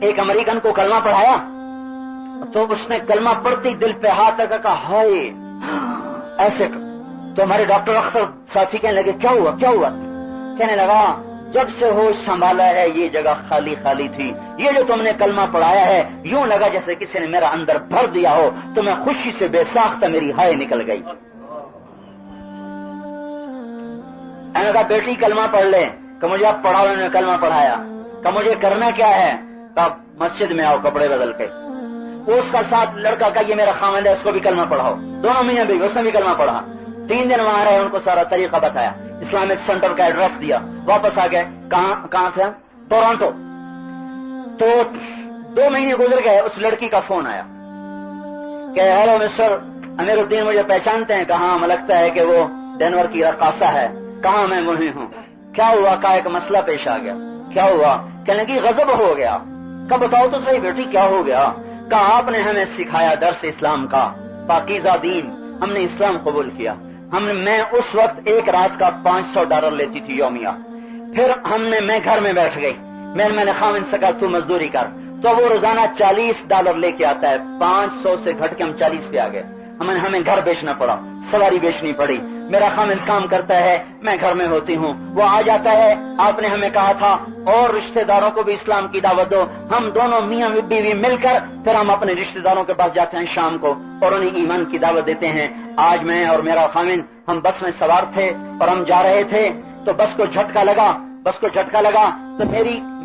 ایک امریکن کو کلمہ پڑھایا تو اس نے کلمہ پڑھتی دل پہ ہاتھ رکھا، کہا ہائے ایسے. تو ہمارے ڈاکٹر اختر ساتھی کہنے لگے کیا ہوا کیا ہوا؟ کہنے لگا جب سے ہوش سنبھالا ہے یہ جگہ خالی خالی تھی، یہ جو تم نے کلمہ پڑھایا ہے یوں لگا جیسے کسی نے میرا اندر بھر دیا ہو، تو میں خوشی سے بے ساختہ میری ہائے نکل گئی. میں نے کہا بیٹی کلمہ پڑھ لے. کہ مجھے اب پڑھاؤ. انہوں نے کلمہ پڑھایا. کہ مجھے کرنا کیا ہے؟ کہ مسجد میں آؤ کپڑے بدل کے. وہ اس کا ساتھ لڑکا کا یہ میرا خاوند ہے اس کو بھی کلمہ پڑھاؤ. دونوں میاں بیوی، اس نے بھی کلمہ پڑھا. 3 دن وہاں رہے، ان کو سارا طریقہ بتایا، اسلامک سینٹر کا ایڈریس دیا، واپس آ گئے. کہاں تھے؟ ٹورانٹو. تو 2 مہینے گزر گئے، اس لڑکی کا فون آیا کہ ہیلو مسٹر امیر الدین، مجھے پہچانتے ہیں؟ کہاں ہمیں لگتا ہے کہ وہ ڈینور کی رقاصہ ہے. کہاں میں وہی ہوں. کیا ہوا؟ کا ایک مسئلہ پیش آ گیا. کیا ہوا؟ کہنے کی غضب ہو گیا. کب بتاؤ تو صحیح بیٹی کیا ہو گیا؟ کہا آپ نے ہمیں سکھایا درس اسلام کا، پاکیزہ دین، ہم نے اسلام قبول کیا. میں اس وقت ایک رات کا $500 لیتی تھی یومیہ. پھر میں گھر میں بیٹھ گئی. میں نے خاوند سے کہا تو مزدوری کر. تو وہ روزانہ $40 لے کے آتا ہے. 500 سے گھٹ کے ہم 40 پہ آ گئے. ہمیں گھر بیچنا پڑا، سواری بیچنی پڑی. میرا خاوند کام کرتا ہے، میں گھر میں ہوتی ہوں. وہ آ جاتا ہے. آپ نے ہمیں کہا تھا اور رشتہ داروں کو بھی اسلام کی دعوت دو. ہم دونوں میاں بیوی مل کر پھر ہم اپنے رشتہ داروں کے پاس جاتے ہیں شام کو اور انہیں ایمان کی دعوت دیتے ہیں. آج میں اور میرا خاوند ہم بس میں سوار تھے اور ہم جا رہے تھے تو بس کو جھٹکا لگا تو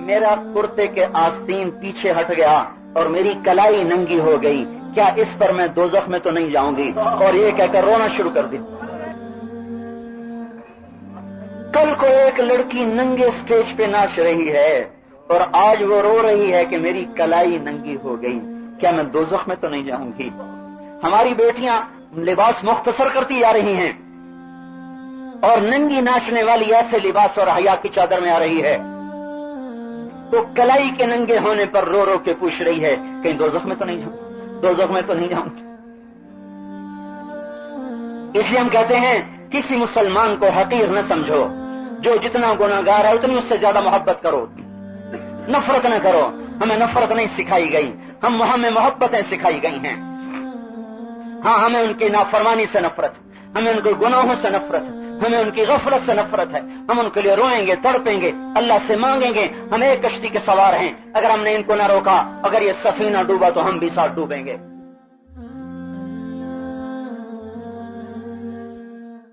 میرا کرتے کے آستین پیچھے ہٹ گیا اور میری کلائی ننگی ہو گئی. کیا اس پر میں دوزخ میں تو نہیں جاؤں گی؟ اور یہ کہہ کر رونا شروع کر دی. کل کو ایک لڑکی ننگے سٹیج پہ ناچ رہی ہے اور آج وہ رو رہی ہے کہ میری کلائی ننگی ہو گئی. کیا میں دوزخ میں تو نہیں جاؤں گی؟ ہماری بیٹیاں لباس مختصر کرتی جا رہی ہیں اور ننگی ناچنے والی ایسے لباس اور حیا کی چادر میں آ رہی ہے. تو کلائی کے ننگے ہونے پر رو رو کے پوچھ رہی ہے کہیں دوزخ میں تو نہیں جاؤں، دوزخ میں تو نہیں جاؤں. اس لیے ہم کہتے ہیں کسی مسلمان کو حقیر نہ سمجھو. جو جتنا گناہگار ہے اتنی اس سے زیادہ محبت کرو، نفرت نہ کرو. ہمیں نفرت نہیں سکھائی گئی، ہمیں محبتیں سکھائی گئی ہیں. ہاں ہمیں ان کی نافرمانی سے نفرت، ہمیں ان کے گناہوں سے نفرت، ہمیں ان کی غفلت سے نفرت ہے. ہم ان کے لیے روئیں گے، تڑپیں گے، اللہ سے مانگیں گے. ہم ایک کشتی کے سوار ہیں، اگر ہم نے ان کو نہ روکا، اگر یہ سفینہ ڈوبا تو ہم بھی ساتھ ڈوبیں گے.